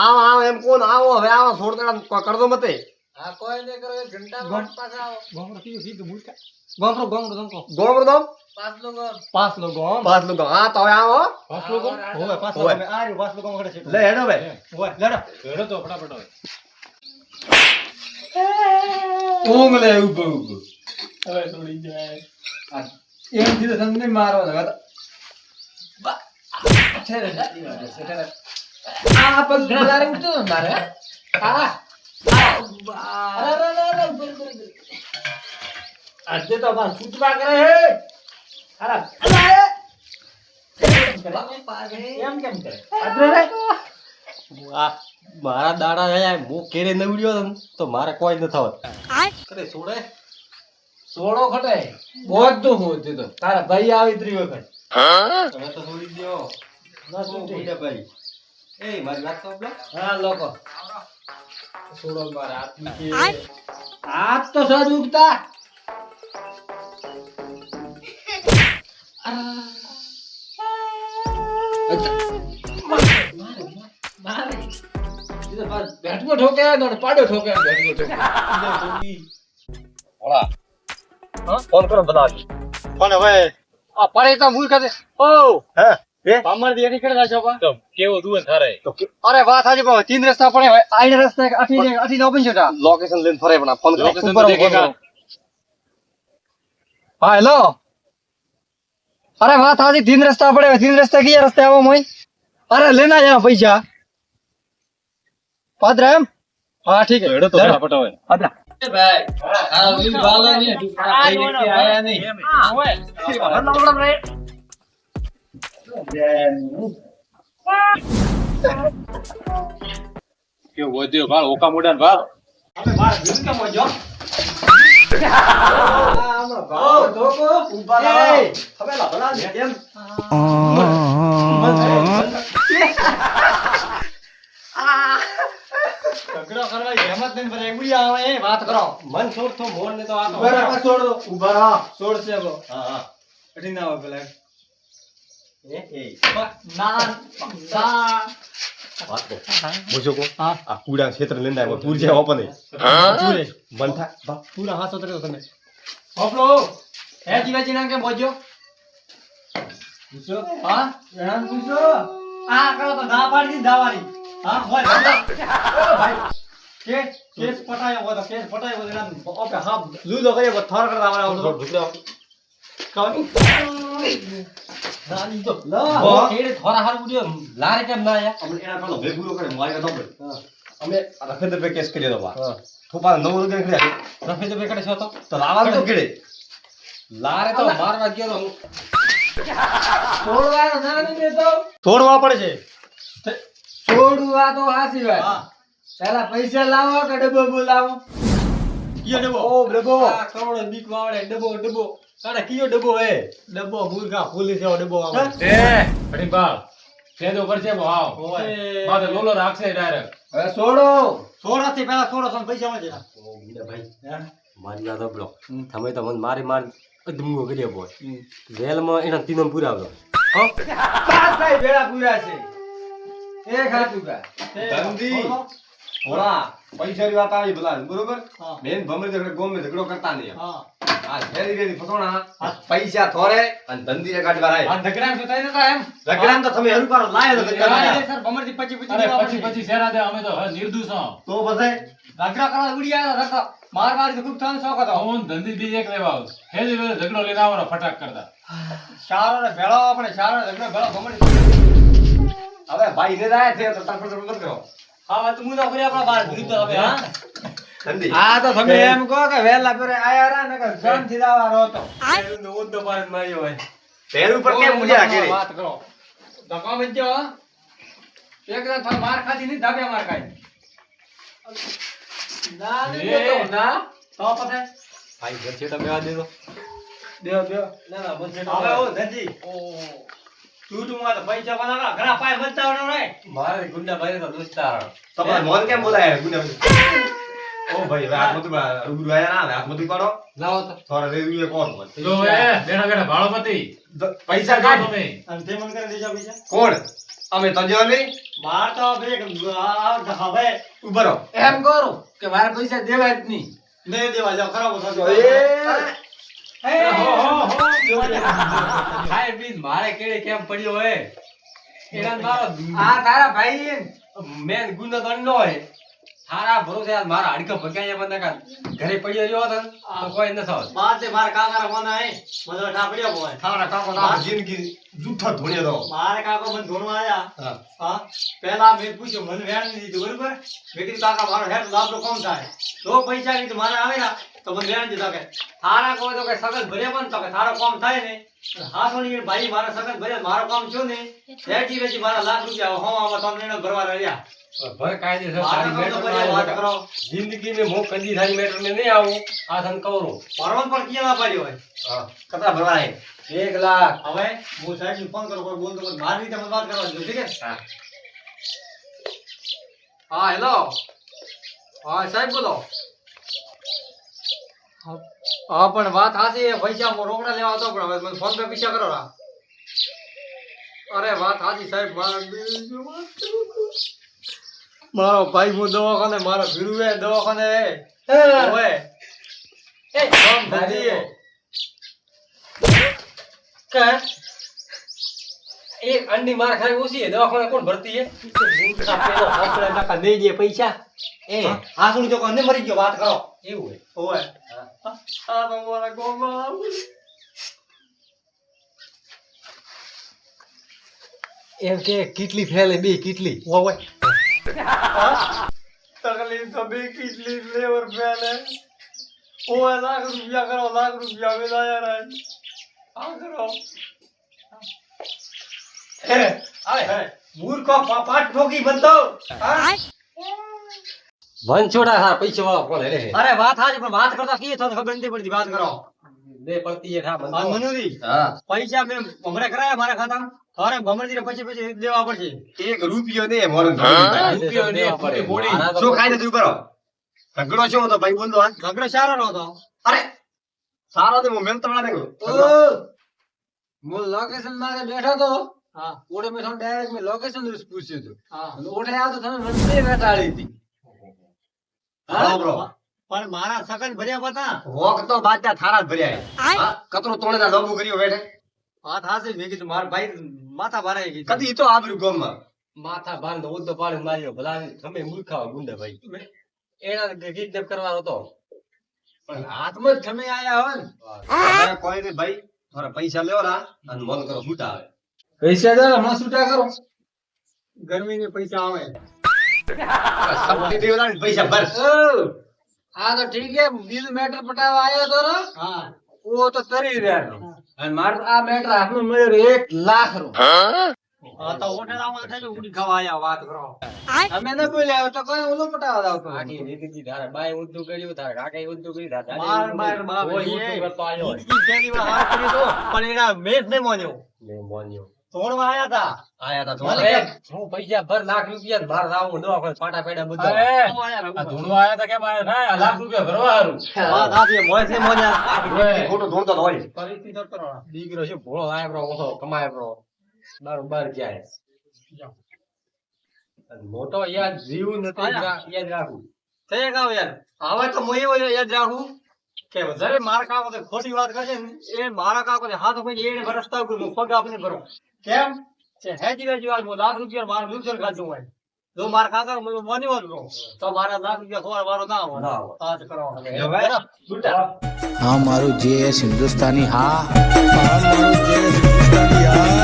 આવો આવો એમ કોણ આવો હવે આવો છોડતા કરદો મતે હા કોઈ ને કરો ઘંટા પાસ આવો ગોમરો કીધું મૂર્ખા ગોમરો તમકો ગોમરો દમ પાસ લો ગો પાસ લોકો હા તો હવે આવો પાસ લોકો હોવે પાસ લોકો આ રહ્યું પાસ લોકો ખડે છે લે હેડો ભાઈ હોવે લેડો હેડો તો ફટાફટ હવે ઊંઘ લે ઉભો ઉભો હવે થોડી જાય એમ કીધું તમને મારો હવે આ પગ ઘણા લારે ઉઠતો ને મારે હા આજે તો બસ છૂટવા કરે હે અરે એમ કેમ કરે આદરે રે મારા દાડા જાય હું કેરે નવડ્યો તો મારે કોઈ ન થવત કરે છોડે સોડો ખટે બધું હું દીધો તારા ભાઈ આવી ત્રી વખત હવે તો છોડી દ્યો ના છૂટી ભાઈ એ મારી વાત સાંભળો હા લોકો સોડો મારા હાથ નીચે હાથ તો સજ ઉગતા બેઠકો ઠોકે પાડો ઠોકે બેઠકો ઠોકે ઓલા હા ફોન કરો બનાવી પણ હવે આ પડે તો મૂર્ખ છે ઓ હે એ પામર દી એની કરે રાજો બા તો કેવો દુન થારે તો અરે વાત આજે બા તીન રસ્તા પડે આઈને રસ્તા આઠી નો ઓપન છોટા લોકેશન લઈને ફરે પણ ફોન કરો લોકેશન તો દેખેગા હા હેલો અરે વાત આજે तीन रास्ता पड़े तीन रास्ता किया रास्ते आओ मोई अरे लेना यहाँ पैसा पात्र हम हाँ ठीक है હેડો તો ફટાફટ હવે पात्र ભાઈ હા વીર વાલો ને ભાઈ લેકે આયા નહીં હા હોય કેવો વધ્યો ભાળ ઓકા મોડા ભાળ अबे बाहर दिन का मौजो આમાં ભાવ ધોકો ઉભા રહો હવે લબડા દે કેમ ઝઘડો કરવા હેમત નહીં ભરે ઉડી આવે એ વાત કરો મન છોડ તો મોર ને તો આ તો બરાબર છોડ દો ઉભા રહો છોડ છે વો હા હા અડી ના આવે પેલા એ ના ના વાત તો બોજો કો હા આ કુડા ક્ષેત્ર લઈને આવ્યો પૂર જે ઓપન હે પૂરે બંધા બા પૂરા હાથ ઉતરે તમે હોપલો હે જીવાજી નામ કેમ બોજો પૂછો હા એનામ પૂછો આ કરો તો ના પાડી દી દાવાની હા બોલ ભાઈ કેસ પટાયો હોય તો કેસ પટાયો હોય એનામ ઓપે હા લૂદો કર્યો તો થોર કરતા આવડે આવતો ઢુકરા કાની નાની તો લા કેડે થોરા હાર ઉડ્યો લારે કેમ ના આયા આપણે એના પેલો ભેગુરો કરે મારી તો અમે રફેદ પે કેસ કર્યો તો બા થોપા 9 રૂપિયા કર્યા રફેદ પે કરે છો તો લાવા તો કેડે લારે તો મારવા ગયો તો છોડવા ના નહીં દેતો છોડવા પડે છે છોડવા તો હાસી વાત પહેલા પૈસા લાવો કે ડબ્બો લાવો કયો ડબો ઓ ડબ્બો આ કરોડો બીક વાવડે ડબો તારે કયો ડબો હે ડબો મૂર્ખા પોલીસ એવો ડબો આવે એ અડી ભાળ ફેદો કરશે ભાવ બાદ લોલો રાખશે ડાયરેક્ટ હવે છોડો છોડાથી પહેલા છોડો તમે પૈસા મળે ઓ બીડા ભાઈ મારી વાત સાંભળો તમે તો મને મારી અદમુઓ કર્યો બોય જેલમાં એના તીનમ પુરાવ્યો હો પાંચ ભાઈ ભેળા પૂરા છે એક હાથું કા ધંધી ઓલા પૈસાની વાત આવી ભલા બરોબર બેન ભમર ઝઘડો ગોમે ઝઘડો કરતા નહીં હા આ ફેરી ફેરી ફસોણા પૈસા થોરે અને ધંધી ને કાઢવા રાય આ ઢગરામ સુતાઈ નતા એમ ઝઘડામ તો તમે હરુ પારો લાય તો સર બમરથી 25 અરે પછી શેરા દે અમે તો હવે નિર્દોષ છો તો પછી ઝઘડા કરવા ઉડી આવ્યા રખો માર મારી તો ખૂબ થાન શોખ હતો હું ધંધી બી એક લેવા આવું હેજી વેલે ઝઘડો લઈને આવવાનો ફટાક કરતા શારો ને ભેળો આપણે શારો ને ઝઘડો ભેળો બમર હવે ભાઈ ને રાય છે તો તરફ મત કરો હા વાત હું તો કરી આપણા બાર ભૂલી તો હવે હા ધંધી આ તો તમે એમ કહો કે વેલા પરે આયા રા ને કે જન થી દાવા રોતો નો ઉદ્દો પાડ માર્યો હોય પેર ઉપર કેમ મુજ્યા કેડી વાત કરો ધક્કા વજ્જો એક ના થા માર ખાધી ની ધાબે માર ખાઈ ના એ. ને તો ના તો પતે ભાઈ ઘર છે તમે આ દેજો દેવ ના ના બસ હવે ઓ નજી ઓ તું માં તો પૈસા બનાવા ઘણા પાય બચાવવાનો રે મારે ગુંડા ભાઈ તો દોસ્તાર તમારે મોન કેમ બોલાય ગુંડા ઓ ભાઈ રાત મત ઉગુ આયા ના રાત મત પાડો લાવો તો થોડા રેવી કોણ જો એ બેઠા બેઠા ભાળો મતી પૈસા કાઢ તમે અને તે મન કરે દેજા પૈસા કોણ અમે તજવા નહીં માર તો હવે ઉભા રહો એમ કરું કે મારે પૈસા દેવાય જ નહીં. નહીં દેવા જાવ ખરાબ થતો ખાય પ્લીઝ મારે કેળે કેમ પડ્યો હે એના મારો આ તારા ભાઈ મેન ગુનો તો ન હોય થારા ભરોસે આજ મારા હાડકા ભગાયા મને કાલ ઘરે પડ્યો રહ્યો હતો ને તો કોઈ ન થાવ બાદ મારા કાકા કોના હે મને ઠાપડ્યો બોય થારા કાકો તો જિંદગી જૂઠા ધોળ્યો તો મારે કાકો મને ધોણવા આયા હા હા પેલા મેં પૂછ્યું મને વેણ નહીં દીધું બરોબર મેં કીધું કાકા મારો હેડ લાભ કોમ થાય તો પૈસા કીધું મારે આવે ને તો મને વેણ દીધો કે થારા કોઈ તો કે સગન ભર્યા પણ તો કે થારો કામ થાય ને હા સોની ભાઈ મારા સગન ભર્યા મારો કામ થયો ને રેજી વેજી મારા લાખ રૂપિયા હો આમાં તમને એને ભરવા રહ્યા ભર કાયદેસર મારા સારી કામ તો મેટર ભર્યા વાત કરો જિંદગી ને મો કંદી થારી મેટર ને નહીં આવું આ તને કહું ભરવાનું પણ ક્યાં ના પાડ્યો હોય હા કેટલા ભરવા હે 1 લાખ. હવે હું સાહેબ ફોન કરું કોઈ બોલતો કોઈ મારી રીતે મને વાત કરવા દો ઠીક છે હા હા હેલો હા સાહેબ બોલો હા પણ વાત સાચી છે પૈસા હું રોકડા લેવા હતો પણ હવે મને ફોન પે પૈસા કરો રા અરે વાત સાચી સાહેબ મારો ભાઈ હું દવાખાને મારો ભીરુએ દવાખાને ઓએ એ કામ ધંધી હે કે એક અંડી માર ખાઈ ઓછી હે દવાખાને કોણ ભરતી હે પેલો હોસ્પિટલ નાકા દઈ દે પૈસા એ આ સુણી તો કોને મરી ગયો વાત કરો એવું હે ઓએ આ તો મારા ગોમાં એમ કે કેટલી ફેલે બે કેટલી ઓએ તકલીફ તો બે કેટલી લેવર ફેલે ઓએ લાખ રૂપિયા મેલાયા રે આ કરો આવે મૂર્ખો પાટ ઠોકી બંધો વંચોડા હા પૈસા વાળા કોણ રે અરે વાત હાજી પણ વાત કરતા કી તો ખબર નથી પડતી વાત કરો બે પડતી હે હા આ મનુજી હા પૈસા મેં ભમરે કરાયા મારા ખાતામાં અરે ભમરજી પછી દેવા પડશે એક રૂપિયો ને મોરન રૂપિયો ને પૂરી બોડી શું ખાઈ નથી ઉભરો ઝઘડો શું હતો ભાઈ બોલતો હા ઝઘડો સારો નહોતો અરે સારો ને હું મેલતળા ને હું લોકેશન મારે બેઠો તો હા ઓડે મેં તમને ડાયરેક્ટ મેં લોકેશન પૂછ્યું હતું. હા અને ઓડે આવ્યો તો તમે મને બેટાડી હતી. હા બ્રો પણ મારા સગન ભર્યા હતા રોક તો બાજા થારા જ ભર્યા હા કતરો તોણેના લોબુ કર્યો બેઠે વાત હાજી મેં કીધું મારા ભાઈ માથા ભારે કીધું કદી ઈ તો આબરૂ ગામમાં માથા બાંધ ઓદો પાડી માર્યો ભલા તમે મૂર્ખા ગુંડા ભાઈ એના કિડનેપ કરવાનો હતો પણ હાથમાં જ તમે આયા હોય ને. હવે કોઈ ને ભાઈ થોડા પૈસા લેવો ના અને મન કરો છૂટા આવે પૈસા દે હમણાં છૂટા કરો. ગરમી ને પૈસા આવે સબસિડી દેવાના ને પૈસા ભર આ તો ઠીક હે બીજું મેટર પટાવા આવ્યો તો ને હા ઓ તો તરી રહ્યા અને મારે આ મેટર હાથમાં મળ્યો 1 લાખ રૂપિયા. હા તો હોટેલ આવો થાય ઉડી ખાવા આયા વાત કરો તમે ન બોલ્યા તો કોઈ ઓલો પટાવા આવતો આખી જિંદગી તારે બાય ઉદ્ધુ કર્યું તારે કાકાએ ઉદ્ધુ કર્યું તારે માર માર બાપ કોઈ એ ઉદ્ધુ કરતો આવ્યો હોય. ઈ પહેલી વાર હાથ કરી દો પણ એના મેચ નહીં મોન્યો મેં મોન્યો તોડવા આયા હતા આયા તા મને હું પૈસા ભર લાખ રૂપિયા માર રાવું દવા પાટા પેડા બધું તો આયા આ ધૂણવા આયા તા કેમ આયા થાય? આ લાખ રૂપિયા ભરવા હારું. વાત હાજી મોય છે મોન્યા ખોટું ધોણતો તો હોય પરિસ્થિતિ તો કરો દીકરો છે ભોળો લાય બ્રો ઓછો કમાય બ્રો બાર જાય અને મોટો યાદ જીવ નથી યાદ રાખવું થઈ ગાવ યાર હવે તો મોય એવો યાદ રાખું કે જ્યારે મારા કાકો તો ખોટી વાત કરે ને એ મારા કાકો ને હાથ ઉપર એને વરસતા ઉપર હું પગ આપને ભરો કેમ કે હેજી વેજી વાત હું લાખ રૂપિયા મારું નુકસાન ખાધું હોય જો મારા કાકા મને મોન્યો જ તો મારા લાખ રૂપિયા ખોવા વાળો ના હોય ના હોય. આ જ કરો જો ભાઈ છૂટા हाँ मारू जेएस हिंदुस्तानी हाँ हाँ मारू जेएस हिंदुस्तानी हाँ